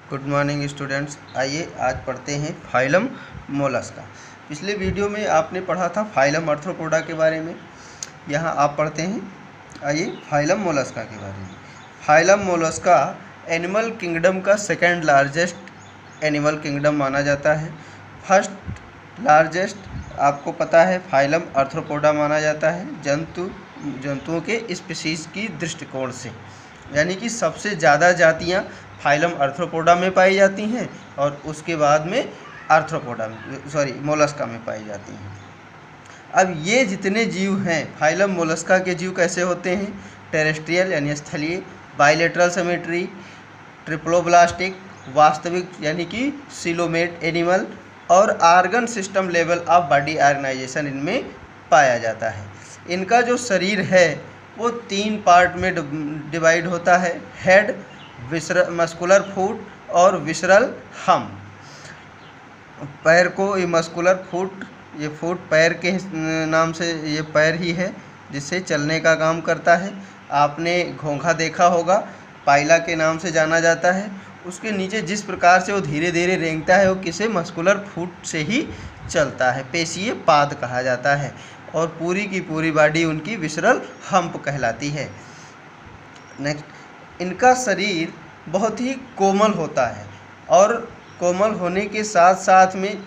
Good morning students. आइए आज पढ़ते हैं फाइलम मोलस्का। पिछले वीडियो में आपने पढ़ा था फाइलम आर्थ्रोपोडा के बारे में। यहाँ आप पढ़ते हैं, आइए फाइलम मोलस्का के बारे में। फाइलम मोलस्का एनिमल किंगडम का सेकंड लार्जेस्ट एनिमल किंगडम माना जाता है। फर्स्ट लार्जेस्ट आपको पता है फाइलम आर्थ्रोपोडा माना जाता है जंतुओं के स्पीशीज़ की दृष्टिकोण से, यानी कि सबसे ज़्यादा जातियाँ फाइलम आर्थ्रोपोडा में पाई जाती हैं और उसके बाद में मोलस्का में पाई जाती हैं। अब ये जितने जीव हैं फाइलम मोलस्का के जीव कैसे होते हैं? टेरेस्ट्रियल यानी स्थलीय, बाइलेटरल सिमेट्री, ट्रिप्लोब्लास्टिक, वास्तविक यानी कि सिलोमेट एनिमल, और organ system level of body organization इनमें पाया जाता है। इनका जो शरीर है वो 3 पार्ट में डिवाइड होता है: हेड, मस्कुलर फुट और विसरल हम। पैर को ये मस्कुलर फुट, ये फुट पैर के नाम से, ये पैर ही है जिससे चलने का काम करता है। आपने घोंघा देखा होगा, पाइला के नाम से जाना जाता है। उसके नीचे जिस प्रकार से वो धीरे धीरे रेंगता है वो किसे मस्कुलर फुट से ही चलता है, पेशीय पाद कहा जाता है। और पूरी की पूरी बॉडी उनकी विसरल हम्प कहलाती है। नेक्स्ट, इनका शरीर बहुत ही कोमल होता है और कोमल होने के साथ साथ में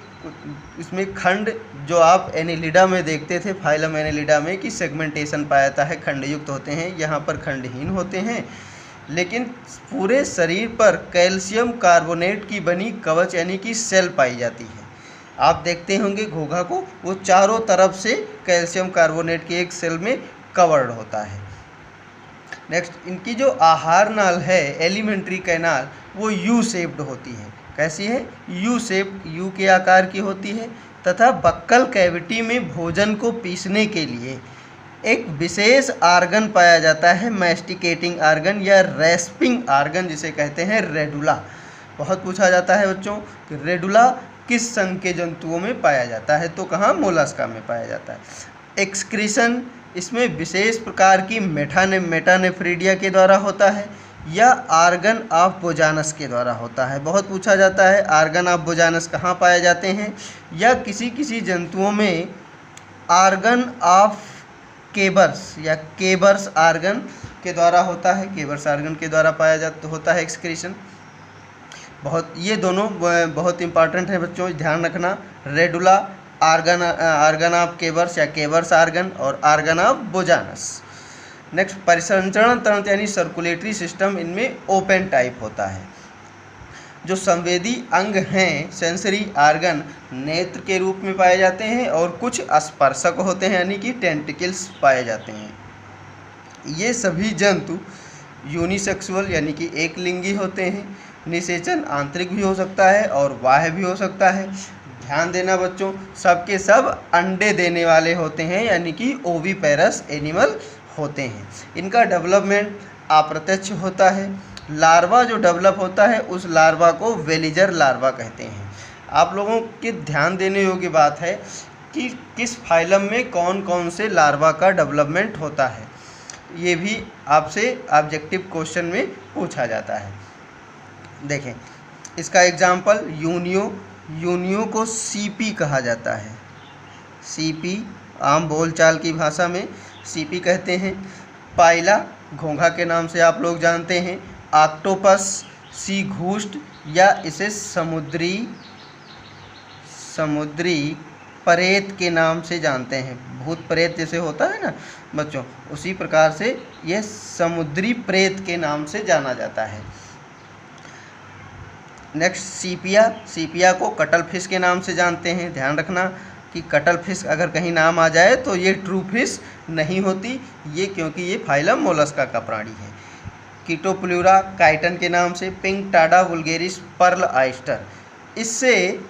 इसमें खंड, जो आप एनेलिडा में देखते थे, फाइलम एनेलिडा में कि सेगमेंटेशन पाया जाता है, खंडयुक्त होते हैं, यहाँ पर खंडहीन होते हैं। लेकिन पूरे शरीर पर कैल्शियम कार्बोनेट की बनी कवच यानी कि सेल पाई जाती है। आप देखते होंगे घोंघा को, वो चारों तरफ से कैल्शियम कार्बोनेट के एक सेल में कवर्ड होता है। नेक्स्ट, इनकी जो आहार नाल है एलिमेंट्री कैनाल, वो यू शेप्ड होती है। कैसी है? यू शेप्ड, यू के आकार की होती है। तथा बक्कल कैविटी में भोजन को पीसने के लिए एक विशेष आर्गन पाया जाता है, मैस्टिकेटिंग आर्गन या रेस्पिंग आर्गन जिसे कहते हैं, रेडुला। बहुत पूछा जाता है बच्चों कि रेडुला किस संघ के जंतुओं में पाया जाता है, तो कहाँ? मोलस्का में पाया जाता है। एक्सक्रीशन इसमें विशेष प्रकार की मेटानेफ्रीडिया के द्वारा होता है या आर्गन ऑफ बोजानस के द्वारा होता है। बहुत पूछा जाता है आर्गन ऑफ बोजानस कहाँ पाए जाते हैं, या किसी जंतुओं में आर्गन ऑफ केबर्स या केबर्स आर्गन के द्वारा होता है, केबर्स आर्गन के द्वारा पाया होता है एक्सक्रीशन। ये दोनों बहुत इंपॉर्टेंट है बच्चों, ध्यान रखना। रेडुला, आर्गन ऑफ केबर्स या केबर्स आर्गन, और आर्गन ऑफ बोजानस। नेक्स्ट, परिसंचरण तंत्र यानी सर्कुलेटरी सिस्टम इनमें ओपन टाइप होता है। जो संवेदी अंग हैं, सेंसरी आर्गन, नेत्र के रूप में पाए जाते हैं और कुछ स्पर्शक होते हैं यानी कि टेंटिकल्स पाए जाते हैं। ये सभी जंतु यूनिसेक्सुअल यानी कि एक लिंगी होते हैं। निषेचन आंतरिक भी हो सकता है और बाह्य भी हो सकता है। ध्यान देना बच्चों, सबके सब अंडे देने वाले होते हैं यानी कि ओविपेरस एनिमल होते हैं। इनका डेवलपमेंट अप्रत्यक्ष होता है। लार्वा जो डेवलप होता है उस लार्वा को वेलिजर लार्वा कहते हैं। आप लोगों के ध्यान देने योग्य बात है कि किस फाइलम में कौन कौन से लार्वा का डेवलपमेंट होता है, ये भी आपसे ऑब्जेक्टिव क्वेश्चन में पूछा जाता है। देखें इसका एग्जाम्पल, यूनियो को सीपी कहा जाता है। सीपी आम बोलचाल की भाषा में सीपी कहते हैं। पाइला घोंघा के नाम से आप लोग जानते हैं। ऑक्टोपस, सी घूस्ट या इसे समुद्री प्रेत के नाम से जानते हैं। भूत प्रेत जैसे होता है ना बच्चों, उसी प्रकार से यह समुद्री प्रेत के नाम से जाना जाता है। नेक्स्ट, सीपिया को कटल फिश के नाम से जानते हैं। ध्यान रखना कि कटल फिश अगर कहीं नाम आ जाए तो ये ट्रू फिश नहीं होती, ये क्योंकि ये फाइलम मोलस्का का प्राणी है। कीटोप्लूरा काइटन के नाम से। पिंक टाडा वुल्गेरिस पर्ल ऑयस्टर, इससे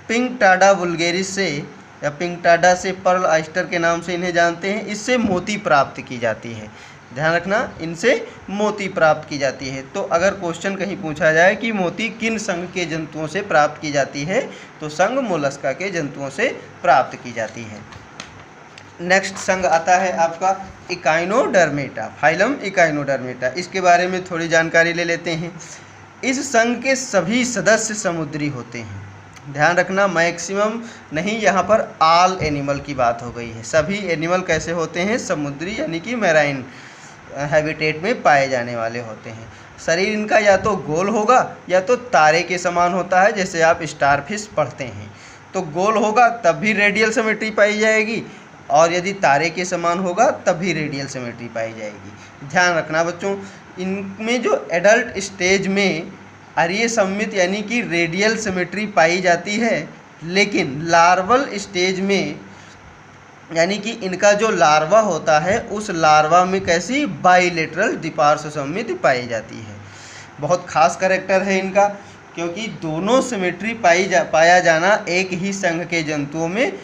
पिंक टाडा वुल्गेरिस से या पिंक टाडा से पर्ल ऑयस्टर के नाम से इन्हें जानते हैं। इससे मोती प्राप्त की जाती है। ध्यान रखना, इनसे मोती प्राप्त की जाती है। तो अगर क्वेश्चन कहीं पूछा जाए कि मोती किन संघ के जंतुओं से प्राप्त की जाती है, तो संघ मोलस्का के जंतुओं से प्राप्त की जाती है। नेक्स्ट संघ आता है आपका इकाइनोडर्मेटा, फाइलम इकाइनोडर्मेटा। इसके बारे में थोड़ी जानकारी ले लेते हैं। इस संघ के सभी सदस्य समुद्री होते हैं। ध्यान रखना, मैक्सिमम नहीं, यहाँ पर ऑल एनिमल की बात हो गई है। सभी एनिमल कैसे होते हैं? समुद्री यानी कि मैराइन हैबिटेट में पाए जाने वाले होते हैं। शरीर इनका या तो गोल होगा या तो तारे के समान होता है, जैसे आप स्टारफिश पढ़ते हैं। तो गोल होगा तब भी रेडियल सिमेट्री पाई जाएगी, और यदि तारे के समान होगा तब भी रेडियल सिमेट्री पाई जाएगी। ध्यान रखना बच्चों, इनमें जो एडल्ट स्टेज में आर्य सममित यानी कि रेडियल सिमेट्री पाई जाती है, लेकिन लार्वल स्टेज में यानी कि इनका जो लार्वा होता है उस लार्वा में कैसी बाइलेटरल द्विपार्श्व सममिति पाई जाती है। बहुत खास कैरेक्टर है इनका, क्योंकि दोनों सिमेट्री पाया जाना एक ही संघ के जंतुओं में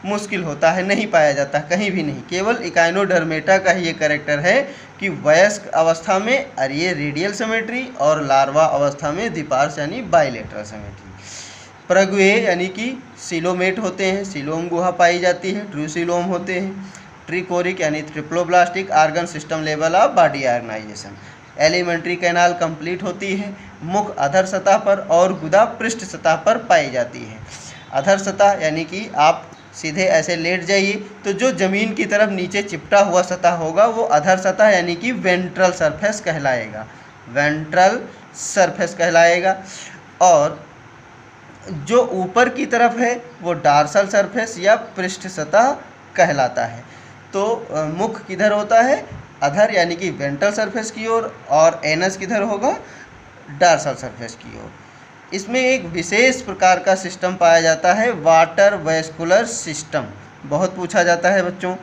मुश्किल होता है, नहीं पाया जाता कहीं भी नहीं। केवल इकाइनोडर्मेटा का ही ये कैरेक्टर है कि वयस्क अवस्था में आर्य रेडियल सिमेट्री और लार्वा अवस्था में द्विपार्श्व यानी बाइलेटरल सिमेट्री। प्रगुए यानी कि सिलोमेट होते हैं, सिलोम गुहा पाई जाती है, ट्रूसिलोम होते हैं। ट्रिकोरिक यानी triploblastic organ system level of body organisation. Alimentary canal complete होती है, मुख अधर सतह पर और गुदा पृष्ठ सतह पर पाई जाती है। अधर सतह यानी कि आप सीधे ऐसे लेट जाइए तो जो ज़मीन की तरफ नीचे चिपटा हुआ सतह होगा वो अधर सतह यानी कि वेंट्रल सरफेस कहलाएगा, वेंट्रल सरफेस कहलाएगा। और जो ऊपर की तरफ है वो डार्सल सरफेस या पृष्ठ सतह कहलाता है। तो मुख किधर होता है? अधर यानी कि वेंट्रल सरफेस की ओर, और एनस किधर होगा? डार्सल सरफेस की ओर। इसमें एक विशेष प्रकार का सिस्टम पाया जाता है, वाटर वैस्कुलर सिस्टम। बहुत पूछा जाता है बच्चों,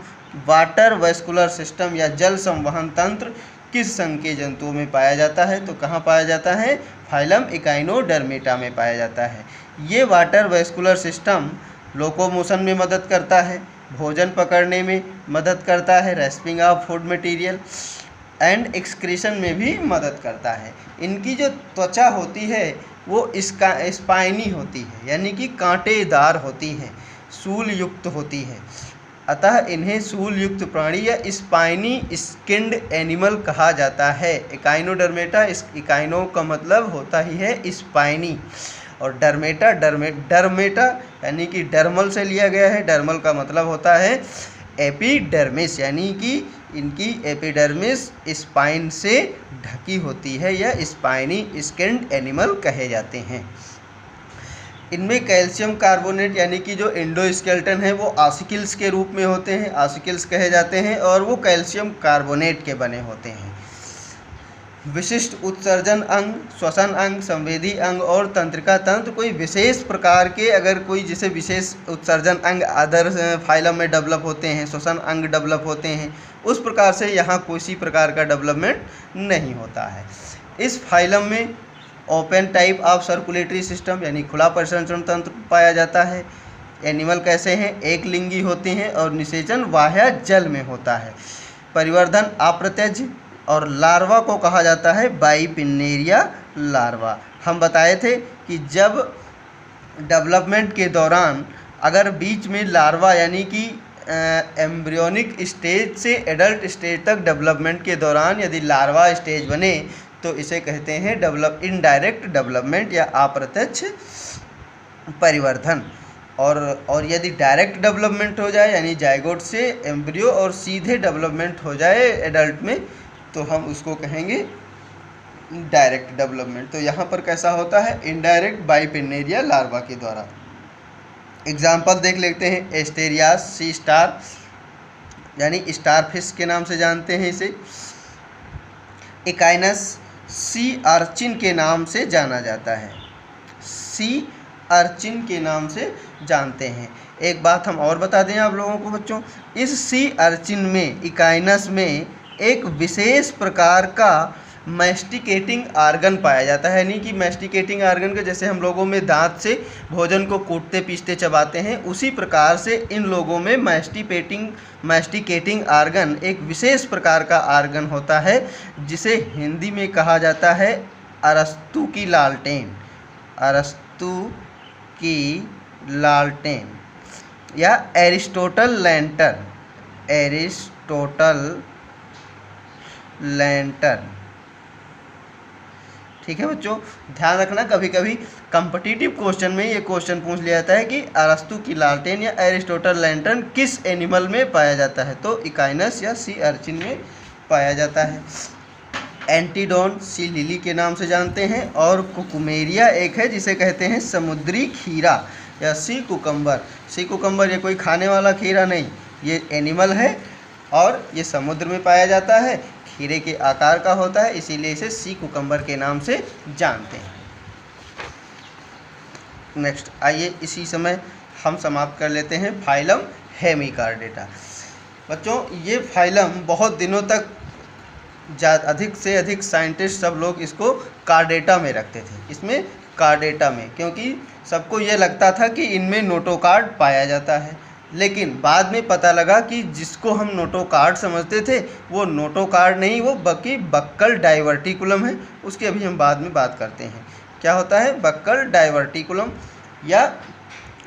वाटर वैस्कुलर सिस्टम या जल संवहन तंत्र किस संघ के जंतुओं में पाया जाता है? तो कहाँ पाया जाता है? फाइलम इकाइनोडर्मेटा में पाया जाता है। ये वाटर वैस्कुलर सिस्टम लोकोमोशन में मदद करता है, भोजन पकड़ने में मदद करता है, respiring of food material and excretion में भी मदद करता है। इनकी जो त्वचा होती है वो इसका स्पाइनी होती है यानी कि कांटेदार होती है, सूल युक्त होती है, अतः इन्हें सूल युक्त प्राणी या स्पाइनी स्किन्ड एनिमल कहा जाता है। इकाइनोडर्मेटा, इकाइनो का मतलब होता ही है स्पाइनी, और डर्मेटा डर्मेटा यानी कि डर्मल से लिया गया है। डर्मल का मतलब होता है एपिडर्मिस, यानी कि इनकी एपिडर्मिस स्पाइन से ढकी होती है या स्पाइनी स्किन्ड एनिमल कहे जाते हैं। इनमें कैल्शियम कार्बोनेट यानी कि जो एंडोस्केलेटन है वो ऑसिकल्स के रूप में होते हैं, ऑसिकल्स कहे जाते हैं, और वो कैल्शियम कार्बोनेट के बने होते हैं। विशिष्ट उत्सर्जन अंग, श्वसन अंग, संवेदी अंग और तंत्रिका तंत्र कोई विशेष प्रकार के, अगर कोई जैसे विशेष उत्सर्जन अंग अदर फाइलम में डेवलप होते हैं, श्वसन अंग डेवलप होते हैं, उस प्रकार से यहाँ किसी प्रकार का डेवलपमेंट नहीं होता है। इस फाइलम में open type of circulatory system यानी खुला परिसंचरण तंत्र पाया जाता है। एनिमल कैसे हैं? एक लिंगी होते हैं और निषेचन बाह्य जल में होता है। परिवर्धन अप्रत्यज, और लार्वा को कहा जाता है बाइपिन्नेरिया लार्वा। हम बताए थे कि जब डेवलपमेंट के दौरान अगर बीच में लार्वा यानी कि एम्ब्रियोनिक स्टेज से एडल्ट स्टेज तक डेवलपमेंट के दौरान यदि लार्वा स्टेज बने तो इसे कहते हैं इनडायरेक्ट डेवलपमेंट या अप्रत्यक्ष परिवर्धन। और यदि डायरेक्ट डेवलपमेंट हो जाए यानी जाइगोट से एम्ब्रियो और सीधे डेवलपमेंट हो जाए एडल्ट में तो हम उसको कहेंगे डायरेक्ट डेवलपमेंट। तो यहाँ पर कैसा होता है? इनडायरेक्ट बाइपिन्नेरिया लार्वा के द्वारा। एग्जाम्पल देख लेते हैं। एस्टेरियास सी स्टार यानी स्टारफिश के नाम से जानते हैं इसे। इकाइनस सी अर्चिन के नाम से जाना जाता है, सी अर्चिन के नाम से जानते हैं। एक बात हम और बता दें आप लोगों को बच्चों, इस सी अर्चिन में, इकाइनस में एक विशेष प्रकार का मैस्टिकेटिंग आर्गन पाया जाता है, यानी कि मैस्टिकेटिंग आर्गन के जैसे हम लोगों में दांत से भोजन को कूटते पीसते चबाते हैं, उसी प्रकार से इन लोगों में मैस्टिकेटिंग आर्गन एक विशेष प्रकार का आर्गन होता है जिसे हिंदी में कहा जाता है अरस्तु की लालटेन, अरस्तु की लालटेन या एरिस्टोटल लैंटर्न, एरिस्टोटल लैंटर्न। ठीक है बच्चों, ध्यान रखना कभी कभी कम्पिटिटिव क्वेश्चन में ये क्वेश्चन पूछ लिया जाता है कि अरस्तु की लालटेन या एरिस्टोटल लैंटर्न किस एनिमल में पाया जाता है, तो इकाइनस या सी अर्चिन में पाया जाता है। एंटीडोन सी लिली के नाम से जानते हैं, और कुकुमेरिया एक है जिसे कहते हैं समुद्री खीरा या सी कुकम्बर। सी कुकम्बर ये कोई खाने वाला खीरा नहीं, ये एनिमल है और ये समुद्र में पाया जाता है, खीरे के आकार का होता है, इसीलिए इसे सी कुकम्बर के नाम से जानते हैं। नेक्स्ट आइए इसी समय हम समाप्त कर लेते हैं फाइलम हेमिकार्डेटा। बच्चों ये फाइलम बहुत दिनों तक अधिक से अधिक साइंटिस्ट सब लोग इसको कार्डेटा में रखते थे, इसमें कार्डेटा में, क्योंकि सबको ये लगता था कि इनमें नोटोकार्ड पाया जाता है। लेकिन बाद में पता लगा कि जिसको हम नोटोकार्ड समझते थे वो नोटोकार्ड नहीं, वो बल्कि बक्कल डाइवर्टिकुलम है। उसकी अभी हम बाद में बात करते हैं क्या होता है बक्कल डाइवर्टिकुलम, या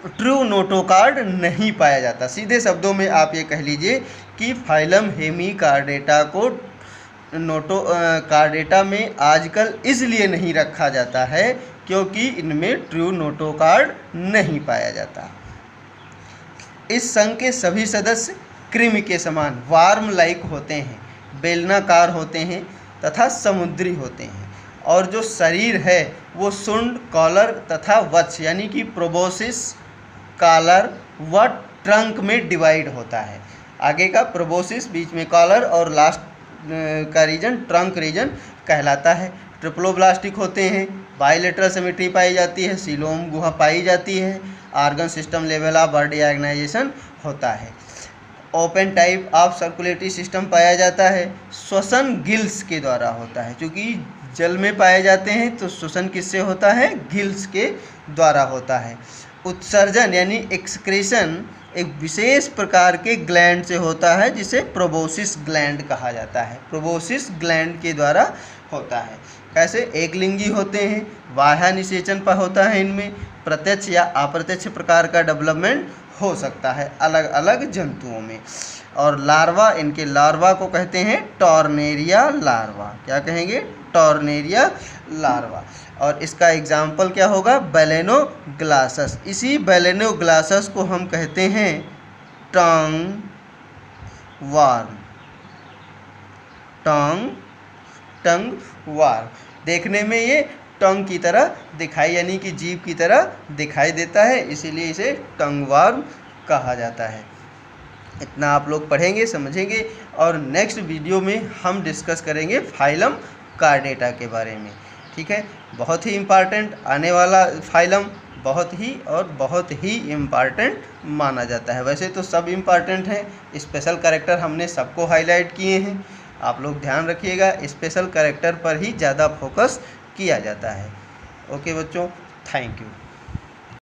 ट्रू नोटोकार्ड नहीं पाया जाता। सीधे शब्दों में आप ये कह लीजिए कि फाइलम हेमिकार्डेटा को कार्डेटा में आजकल इसलिए नहीं रखा जाता है क्योंकि इनमें ट्रू नोटोकार्ड नहीं पाया जाता। इस संघ के सभी सदस्य कृमि के समान वार्म लाइक होते हैं, बेलनाकार होते हैं तथा समुद्री होते हैं, और जो शरीर है वो सुंड, कॉलर तथा वत्स यानी कि प्रोबोसिस, कॉलर व ट्रंक में डिवाइड होता है। आगे का प्रोबोसिस, बीच में कॉलर और लास्ट का रीजन ट्रंक रीजन कहलाता है। ट्रिप्लोब्लास्टिक होते हैं, बाइलेटरल सिमेट्री पाई जाती है, सीलोम गुहा पाई जाती है, organ system level of body organisation होता है। Open type of circulatory system पाया जाता है। श्वसन गिल्स के द्वारा होता है, क्योंकि जल में पाए जाते हैं तो श्वसन किससे होता है, गिल्स के द्वारा होता है। उत्सर्जन यानी एक्सक्रीशन एक विशेष प्रकार के ग्लैंड से होता है जिसे प्रोबोसिस ग्लैंड कहा जाता है, प्रोबोसिस ग्लैंड के द्वारा होता है। कैसे, एक लिंगी होते हैं, बाह्य निषेचन पर होता है, इनमें प्रत्यक्ष या अप्रत्यक्ष प्रकार का डेवलपमेंट हो सकता है अलग अलग जंतुओं में। और लार्वा, इनके लार्वा को कहते हैं टॉर्नेरिया लार्वा। क्या कहेंगे, टॉर्नेरिया लार्वा। और इसका एग्जाम्पल क्या होगा, बैलेनोग्लासस। इसी बैलेनोग्लासस को हम कहते हैं टंग वार्म, टंग वार्म। देखने में ये टंग की तरह दिखाई यानी कि जीभ की तरह दिखाई देता है, इसीलिए इसे टंग वार्म कहा जाता है। इतना आप लोग पढ़ेंगे, समझेंगे, और नेक्स्ट वीडियो में हम डिस्कस करेंगे फाइलम कार्डेटा के बारे में। ठीक है, बहुत ही इम्पॉर्टेंट आने वाला फाइलम, बहुत ही इम्पॉर्टेंट माना जाता है। वैसे तो सब इम्पॉर्टेंट हैं, स्पेशल कैरेक्टर हमने सबको हाईलाइट किए हैं। आप लोग ध्यान रखिएगा, स्पेशल कैरेक्टर पर ही ज़्यादा फोकस किया जाता है। ओके बच्चों, थैंक यू।